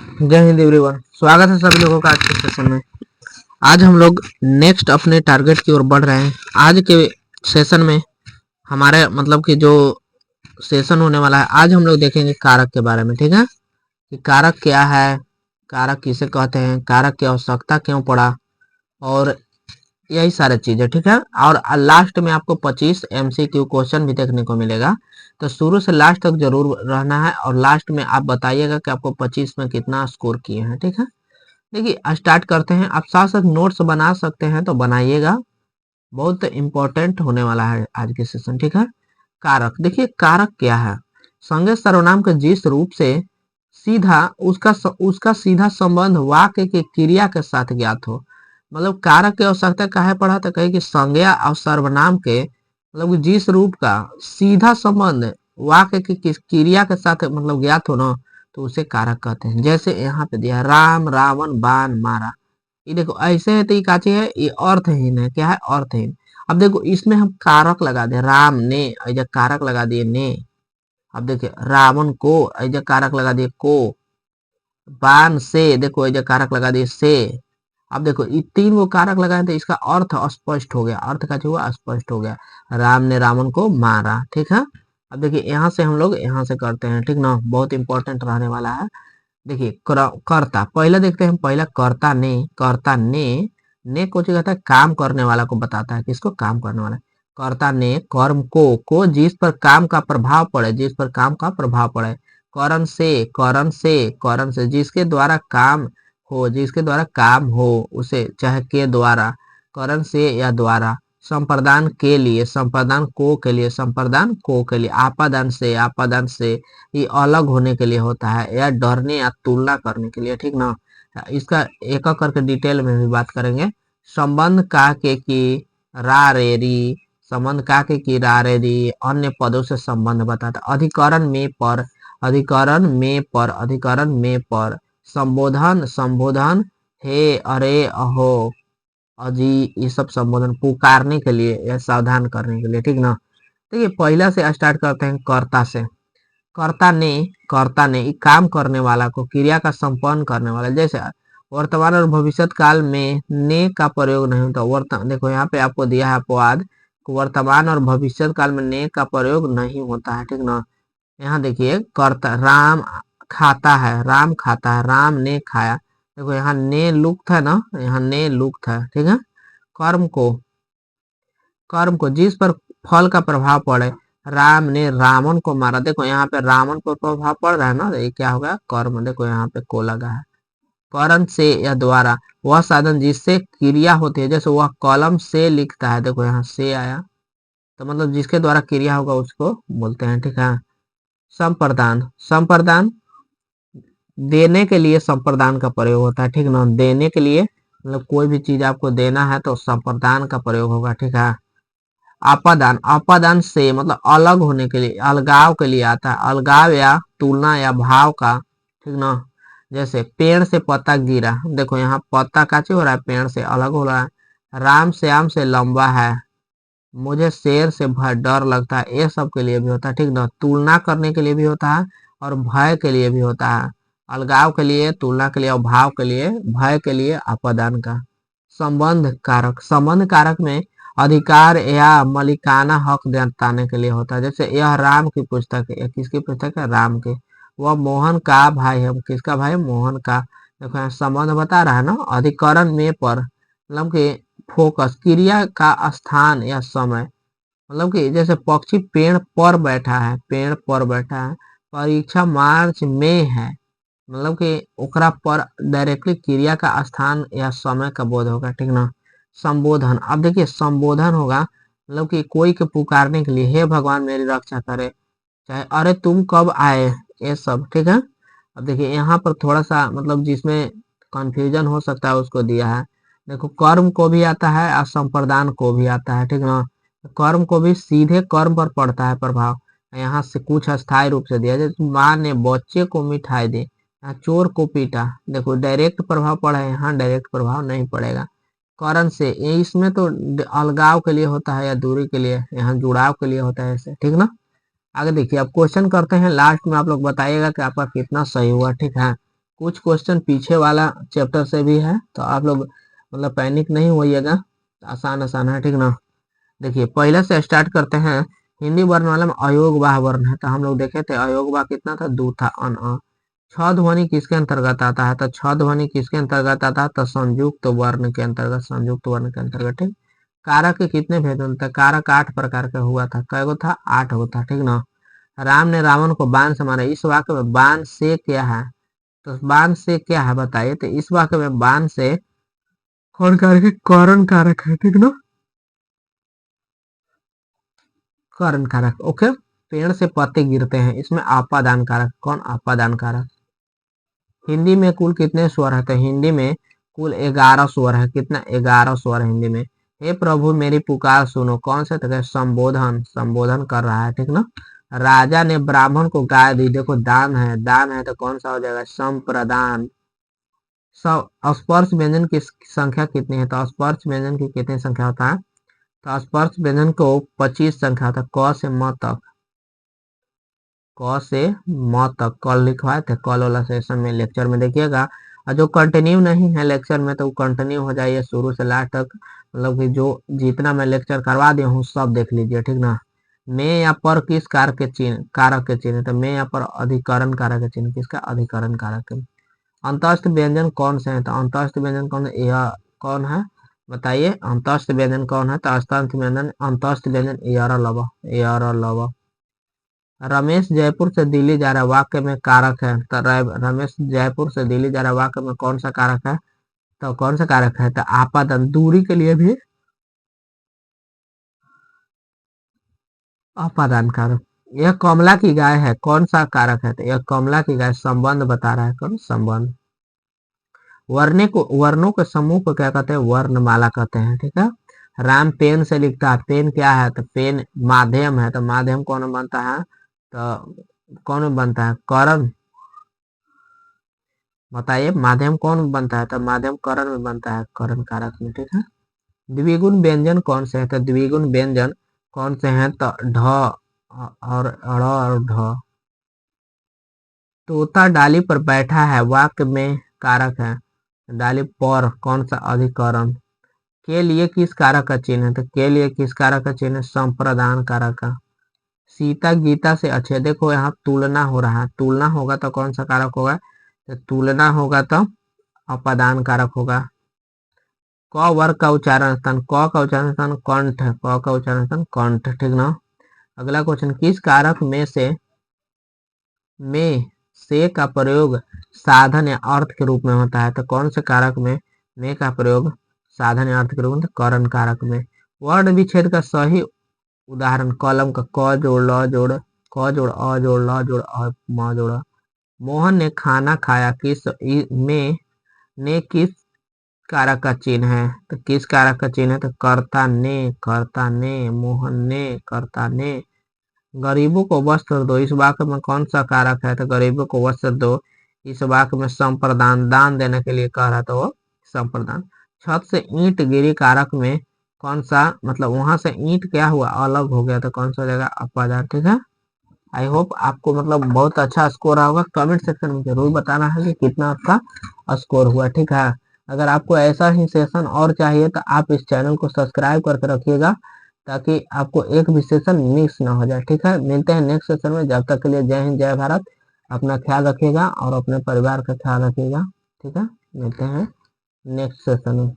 जय हिंद एवरीवन। स्वागत है सभी लोगों का आज के सेशन में। आज हम लोग नेक्स्ट अपने टारगेट की ओर बढ़ रहे हैं। आज के सेशन में हमारे मतलब कि जो सेशन होने वाला है, आज हम लोग देखेंगे कारक के बारे में। ठीक है, कि कारक क्या है, कारक किसे कहते हैं, कारक की आवश्यकता क्यों पड़ा, और यही सारी चीजें। ठीक है, और लास्ट में आपको 25 MCQ क्वेश्चन भी देखने को मिलेगा, तो शुरू से लास्ट तक जरूर रहना है और लास्ट में आप बताइएगा कि आपको 25 में कितना स्कोर किए हैं। ठीक है, देखिए स्टार्ट करते हैं। आप साथ साथ नोट्स बना सकते हैं तो बनाइएगा, बहुत इंपॉर्टेंट होने वाला है आज के सेशन। ठीक है, कारक देखिए, कारक क्या है? संज्ञा सर्वनाम के जिस रूप से सीधा उसका सीधा संबंध वाक्य की क्रिया के साथ ज्ञात हो। मतलब कारक की आवश्यकता काहे पड़ा, तो कहे कि संज्ञा और सर्वनाम के मतलब कि जिस रूप का सीधा संबंध वाक्य की क्रिया के साथ मतलब ज्ञात हो ना, तो उसे कारक कहते हैं। जैसे यहाँ पे दिया राम रावण बाण मारा, ये देखो ऐसे है तो ये काची है, ये अर्थहीन है। क्या है? अर्थहीन। अब देखो इसमें हम कारक लगा दे, राम ने ऐजा कारक लगा दिए ने। अब देखिए रावण को ऐजा कारक लगा दिए को, बाण से देखो ऐजा कारक लगा दिए से। अब देखो ये तीन वो कारक लगाए थे, इसका अर्थ स्पष्ट हो गया। अर्थ का जो हुआ स्पष्ट हो गया, राम ने रावण को मारा। ठीक है, अब देखिए यहाँ से हम लोग यहाँ से करते हैं। ठीक ना, बहुत इंपॉर्टेंट रहने वाला है। देखिए कर्ता पहले देखते हैं हम, पहला कर्ता ने। कर्ता ने को कहता है काम करने वाला को बताता है, किसको? काम करने वाला। कर्ता ने कर्म को जिस पर काम का प्रभाव पड़े, जिस पर काम का प्रभाव पड़े। करण से जिसके द्वारा काम हो, जिसके द्वारा काम हो उसे, चाहे के द्वारा, करण से या द्वारा। संप्रदान के लिए, संप्रदान को के लिए, संप्रदान को के लिए। आपादान से, आपादान से ये अलग होने के लिए होता है, या डरने या तुलना करने के लिए। ठीक ना, इसका एक एक करके डिटेल में भी बात करेंगे। संबंध का के की रा रे री, संबंध का के की रा रे री अन्य पदों से संबंध बताता। अधिकरण में पर, अधिकरण में पर, अधिकरण में पर। संबोधन, संबोधन हे अरे अहो अजी, ये सब संबोधन पुकारने के लिए या सावधान करने के लिए। ठीक ना, देखिए पहला से स्टार्ट करते हैं कर्ता से। कर्ता ने, कर्ता ने काम करने वाला को, क्रिया का संपन्न करने वाला। जैसे वर्तमान और भविष्य काल में ने का प्रयोग नहीं होता। वर्तमान देखो यहाँ पे आपको दिया है अपवाद, वर्तमान और भविष्य काल में ने का प्रयोग नहीं होता है। ठीक ना, यहाँ देखिए कर्ता राम खाता है, राम खाता है, राम ने खाया। देखो यहाँ ने लुप्त है ना, यहाँ ने लुप्त है। ठीक है, कर्म को, कर्म को जिस पर फल का प्रभाव पड़े। राम ने रावण को मारा, देखो यहाँ पे रावण पर प्रभाव पड़ रहा है ना, ये क्या होगा? कर्म। देखो यहाँ पे को लगा है। करण से या द्वारा, वह साधन जिससे क्रिया होती है। जैसे वह कलम से लिखता है, देखो यहाँ से आया, तो मतलब जिसके द्वारा क्रिया होगा उसको बोलते हैं। ठीक है, संप्रदान, संप्रदान देने के लिए संप्रदान का प्रयोग होता है। ठीक ना, देने के लिए मतलब कोई भी चीज आपको देना है तो संप्रदान का प्रयोग होगा। ठीक है, आपादान, आपादान से मतलब अलग होने के लिए, अलगाव के लिए आता है। अलगाव या तुलना या भाव का। ठीक ना, जैसे पेड़ से पत्ता गिरा, देखो यहाँ पत्ता काचे हो रहा है, पेड़ से अलग हो रहा है। राम श्याम से लंबा है, मुझे शेर से भय डर लगता है, ये सब के लिए भी होता है। ठीक ना, तुलना करने के लिए भी होता है और भय के लिए भी होता है। अलगाव के लिए, तुलना के लिए और भाव के लिए, भय के लिए आपादान का। संबंध कारक, संबंध कारक में अधिकार या मलिकाना हक जताने के लिए होता है। जैसे यह राम की पुस्तक है, यह किसकी पुस्तक है? राम की। वह मोहन का भाई है, किसका भाई? मोहन का। देखो यहाँ संबंध बता रहा है ना। अधिकरण में पर मतलब कि फोकस, क्रिया का स्थान या समय। मतलब कि जैसे पक्षी पेड़ पर बैठा है, पेड़ पर बैठा है। परीक्षा मार्च में है, मतलब कि ओकरा पर डायरेक्टली क्रिया का स्थान या समय का बोध होगा। ठीक ना, संबोधन, अब देखिए संबोधन होगा मतलब कि कोई के पुकारने के लिए, हे भगवान मेरी रक्षा करे, चाहे अरे तुम कब आए, ये सब। ठीक है, अब देखिए यहाँ पर थोड़ा सा मतलब जिसमें कंफ्यूजन हो सकता है उसको दिया है। देखो कर्म को भी आता है और संप्रदान को भी आता है। ठीक ना, कर्म को भी सीधे कर्म पर पड़ता है प्रभाव, यहाँ से कुछ अस्थायी रूप से दिया। जैसे माँ ने बच्चे को मिठाई दी, यहाँ चोर को पीटा, देखो डायरेक्ट प्रभाव पड़ा है, यहाँ डायरेक्ट प्रभाव नहीं पड़ेगा। करण से, ये इसमें तो अलगाव के लिए होता है या दूरी के लिए, यहाँ जुड़ाव के लिए होता है ऐसे। ठीक ना, आगे देखिए अब क्वेश्चन करते हैं, लास्ट में आप लोग बताइएगा कि आपका कितना सही हुआ। ठीक है, कुछ क्वेश्चन पीछे वाला चैप्टर से भी है, तो आप लोग मतलब पैनिक नहीं होइएगा, आसान आसान है, ठीक ना। देखिए पहले से स्टार्ट करते हैं। हिंदी वर्णमाला में अयोग वाह वर्ण है, तो हम लोग देखे थे अयोग वाह कितना था, 2 था, अन अ। छ ध्वनि किसके अंतर्गत आता है, तो छ ध्वनि किसके अंतर्गत आता है, तो संयुक्त वर्ण के अंतर्गत, संयुक्त वर्ण के अंतर्गत, ठीक। कारक के कितने भेद होते हैं, कारक 8 प्रकार का हुआ था, कई गो था, 8 गो था, ठीक ना। राम ने रावण को बाण से मारा, इस वाक्य में बाण से क्या है, तो बाण से क्या है बताइए, तो इस वाक्य में बाण से कौन कारक है, करण कारक है, ठीक ना, करण कारक, ओके। पेड़ से पत्ते गिरते हैं, इसमें आपादान कारक, कौन आपादान कारक। हिंदी में कुल कितने स्वर है, तो हिंदी में कुल 11 स्वर है, कितना 11 स्वर है हिंदी में। हे प्रभु मेरी पुकार सुनो, कौन सा, तो संबोधन, संबोधन कर रहा है, ठीक ना। राजा ने ब्राह्मण को गाय दी, देखो दान है, दान है तो कौन सा हो जाएगा, संप्रदान। सब स्पर्श व्यंजन की संख्या कितनी है, तो स्पर्श व्यंजन की कितनी संख्या होता है, तो स्पर्श व्यंजन को 25 संख्या होता है, क से म तक, क से म तक कल लिखवाए थे, कल वाला सेशन में लेक्चर में देखिएगा। और जो कंटिन्यू नहीं है लेक्चर में तो कंटिन्यू हो जाइए शुरू से लास्ट तक, मतलब कि जो जितना मैं लेक्चर करवा दिया हूँ सब देख लीजिए, ठीक ना। में या पर किस कारक के चिन्ह, कारक के चिन्ह, तो में या पर अधिकरण कारक के चिन्ह, किसका, अधिकरण कारक के। अंतस्थ व्यंजन कौन से हैं, तो अंतस्थ व्यंजन कौन है, यह कौन है बताइए, अंतस्थ व्यंजन कौन है, तो अंतस्थ व्यंजन air love, air love. Ramesh Jaipur से दिल्ली जा रहा है, वाक्य में कारक है, तो रमेश जयपुर से दिल्ली जा रहा है, वाक्य में कौन सा कारक है, तो कौन सा कारक है, तो आपादन, दूरी के लिए भी अपादान कारक। यह कमला की गाय है, कौन सा कारक है, तो यह कमला की गाय, संबंध बता रहा है, कौन, संबंध। वर्णों के समूह को क्या कहते हैं, वर्णमाला कहते हैं, ठीक है। राम पेन से लिखता है, पेन क्या है, तो पेन माध्यम है, तो माध्यम कौन बनता है, तो कौन बनता है, करण, बताइए माध्यम कौन बनता है, तो माध्यम करण में बनता है, करण कारक में, ठीक है। द्विगुण व्यंजन कौन से है, तो द्विगुण व्यंजन कौन से हैं, तो ढ और अड़ और ढ। तोता डाली पर बैठा है, वाक्य में कारक है, डाली पर कौन सा, अधिकरण। के लिए किस कारक का चिन्ह है, तो के लिए किस कारक का चिन्ह है, संप्रदान कारक का। सीता गीता से अच्छे, देखो यहाँ तुलना हो रहा है, तुलना होगा तो कौन सा कारक होगा, तो तुलना होगा तो अपादान कारक होगा। क वर्ग का उच्चारण स्थान, क का उच्चारण स्थान कंठ, क का उच्चारण स्थान कंठ, ठीक ना। अगला क्वेश्चन, किस कारक में से का प्रयोग साधन या अर्थ के रूप में होता है, तो कौन से कारक में का प्रयोग साधन या अर्थ के रूप में, तो करण कारक में। वर्ण विच्छेद का सही उदाहरण, कलम का क जोड़ ल जोड़, क जोड़ अ जोड़ ल जोड़ म जोड़। मोहन ने खाना खाया, में ने किस कारक का चिन्ह है, तो किस कारक का चिन्ह है, तो कर्ता ने, कर्ता ने, मोहन ने, कर्ता ने। गरीबों को वस्त्र दो, इस वाक्य में कौन सा कारक है, तो गरीबों को वस्त्र दो, इस वाक्य में संप्रदान, दान देने के लिए कह रहा था वो संप्रदान। छत से ईंट गिरी, कारक में कौन सा, मतलब वहां से ईंट क्या हुआ, अलग हो गया, तो कौन सा जगह, अपादान, ठीक है। आई होप आपको मतलब बहुत अच्छा स्कोर आया होगा, कमेंट सेक्शन में जरूर बताना है कि कितना आपका स्कोर हुआ, ठीक है। अगर आपको ऐसा ही सेशन और चाहिए तो आप इस चैनल को सब्सक्राइब करके रखिएगा, ताकि आपको एक भी सेशन मिस ना हो जाए, ठीक है। मिलते हैं नेक्स्ट सेशन में, जब तक के लिए जय हिंद जय भारत। अपना ख्याल रखिएगा और अपने परिवार का ख्याल रखिएगा, ठीक है। मिलते हैं नेक्स्ट सेशन में।